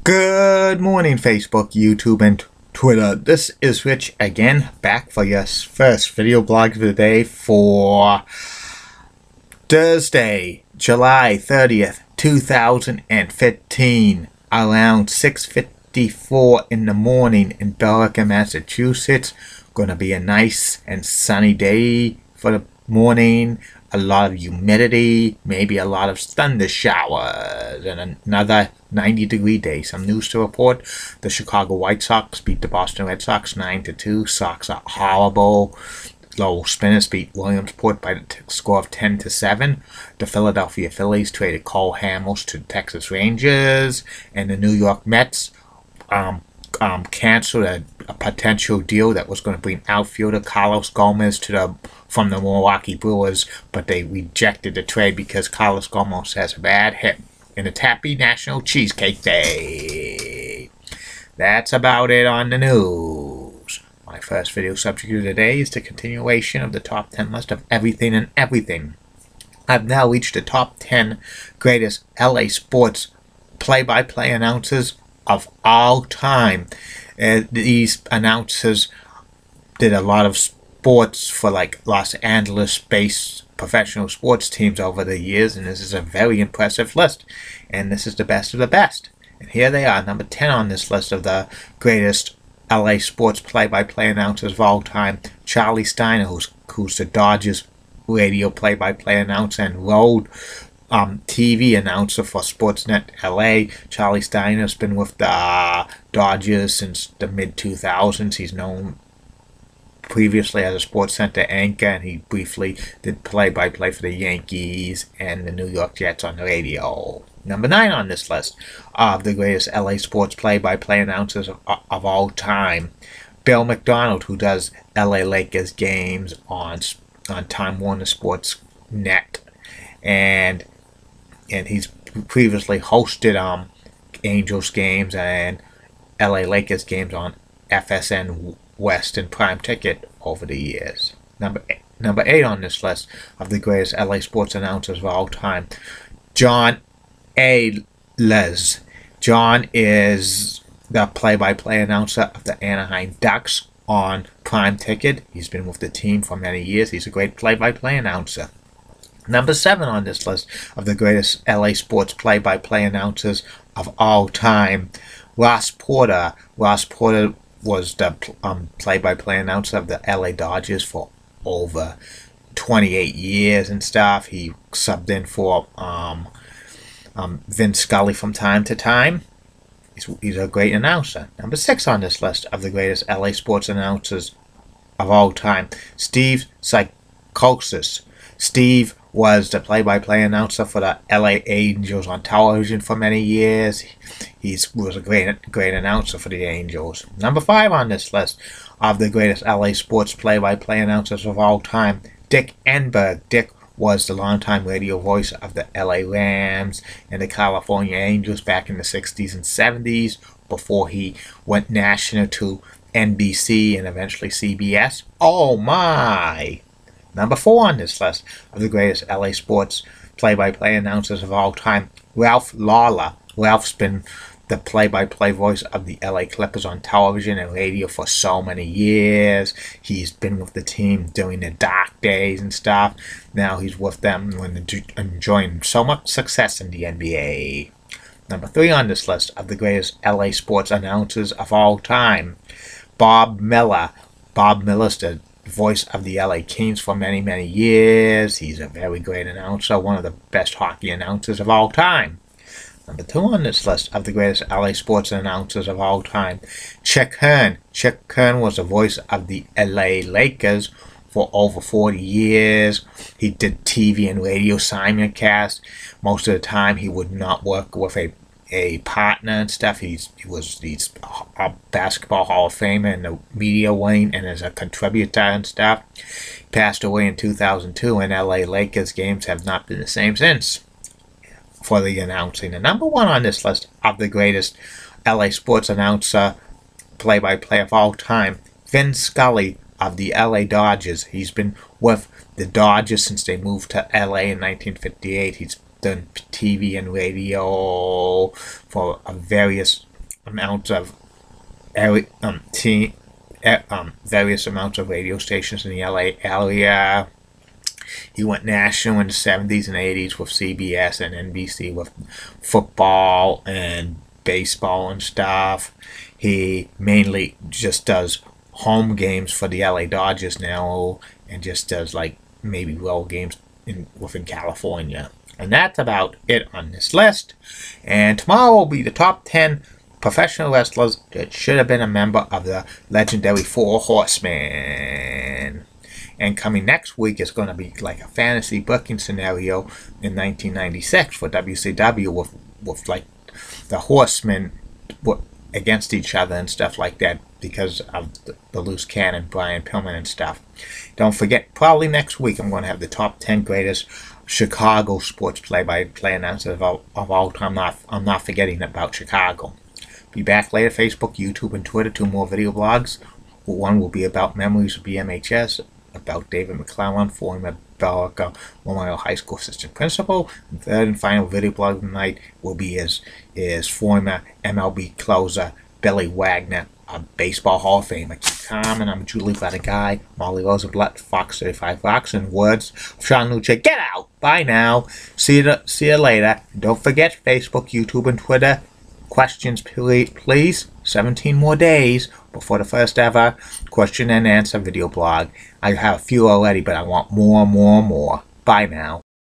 Good morning, Facebook, YouTube, and Twitter. This is Rich again, back for your first video blog of the day for Thursday, July 30th, 2015, around 6:54 in the morning in Billerica, Massachusetts. Gonna be a nice and sunny day for the morning. A lot of humidity, maybe a lot of thunder showers, and another 90-degree day. Some news to report. The Chicago White Sox beat the Boston Red Sox 9-2. Sox are horrible. Lowell Spinners beat Williamsport by the score of 10-7. The Philadelphia Phillies traded Cole Hamels to the Texas Rangers, and the New York Mets canceled a potential deal that was going to bring outfielder Carlos Gomez from the Milwaukee Brewers, but they rejected the trade because Carlos Gomez has a bad hip in a Happy National Cheesecake Day. That's about it on the news. My first video subject of the day is the continuation of the top 10 list of everything and everything. I've now reached the top 10 greatest LA sports play-by-play announcers of all time. These announcers did a lot of sports for like Los Angeles-based professional sports teams over the years, and this is a very impressive list. And this is the best of the best. And here they are, number 10 on this list of the greatest LA sports play-by-play announcers of all time. Charlie Steiner, who's the Dodgers radio play-by-play announcer and road TV announcer for Sportsnet LA. Charlie Steiner's been with the Dodgers since the mid-2000s. He's known previously as a SportsCenter anchor, and he briefly did play-by-play for the Yankees and the New York Jets on the radio. Number 9 on this list of the greatest LA sports play-by-play announcers of all time. Bill McDonald, who does LA Lakers games on Time Warner Sports Net, and he's previously hosted Angels games and LA Lakers games on FSN West and Prime Ticket over the years. Number 8 on this list of the greatest LA sports announcers of all time. John Ayles. John is the play-by-play announcer of the Anaheim Ducks on Prime Ticket. He's been with the team for many years. He's a great play-by-play announcer. Number 7 on this list of the greatest LA sports play-by-play announcers of all time. Ross Porter. Ross Porter was the play-by-play announcer of the LA Dodgers for over 28 years and stuff. He subbed in for Vince Scully from time to time. He's a great announcer. Number 6 on this list of the greatest LA sports announcers of all time. Steve Psychosis. Steve was the play-by-play announcer for the LA Angels on television for many years. He was a great announcer for the Angels. Number 5 on this list of the greatest LA sports play-by-play announcers of all time. Dick Enberg. Dick was the longtime radio voice of the LA Rams and the California Angels back in the 60s and 70s before he went national to NBC and eventually CBS. Oh my! Number 4 on this list of the greatest LA sports play-by-play announcers of all time. Ralph Lawler. Ralph's been the play-by-play voice of the LA Clippers on television and radio for so many years. He's been with the team during the dark days and stuff. Now he's with them when they're enjoying so much success in the NBA. Number 3 on this list of the greatest LA sports announcers of all time. Bob Miller. Bob Miller's the voice of the LA Kings for many, many years. He's a very great announcer, one of the best hockey announcers of all time. Number 2 on this list of the greatest LA sports announcers of all time. Chick Hearn. Chick Hearn was the voice of the LA Lakers for over 40 years. He did TV and radio simulcast. Most of the time he would not work with a partner and stuff. He's a basketball Hall of Famer in the media wing and as a contributor and stuff. He passed away in 2002, and LA Lakers games have not been the same since for the announcing. And number 1 on this list of the greatest LA sports announcer play-by-play of all time. Vin Scully of the LA Dodgers. He's been with the Dodgers since they moved to LA in 1958. He's done TV and radio for various amounts of various amounts of radio stations in the LA area. He went national in the 70s and 80s with CBS and NBC with football and baseball and stuff. He mainly just does home games for the LA Dodgers now and just does like maybe road games within California. And that's about it on this list. And tomorrow will be the top 10 professional wrestlers that should have been a member of the legendary Four Horsemen. And coming next week is going to be like a fantasy booking scenario in 1996 for WCW with like the Horsemen against each other and stuff like that because of the loose cannon, Brian Pillman and stuff. Don't forget, probably next week I'm going to have the top 10 greatest Chicago sports play-by-play announcers of all time. I'm not forgetting about Chicago. Be back later, Facebook, YouTube, and Twitter, 2 more video blogs. One will be about memories of BMHS, about David McClellan, former Bellerica Memorial High School assistant principal. And third and final video blog of the night will be his former MLB closer, Billy Wagner, a baseball Hall of Famer. Keep calm, and I'm Julie Guy, Molly Rosenblatt, Fox 35 Rocks, and words of Sean Luce. Get out! Bye now. See you later. And don't forget Facebook, YouTube, and Twitter. Questions, please. 17 more days before the first ever question and answer video blog. I have a few already, but I want more. Bye now.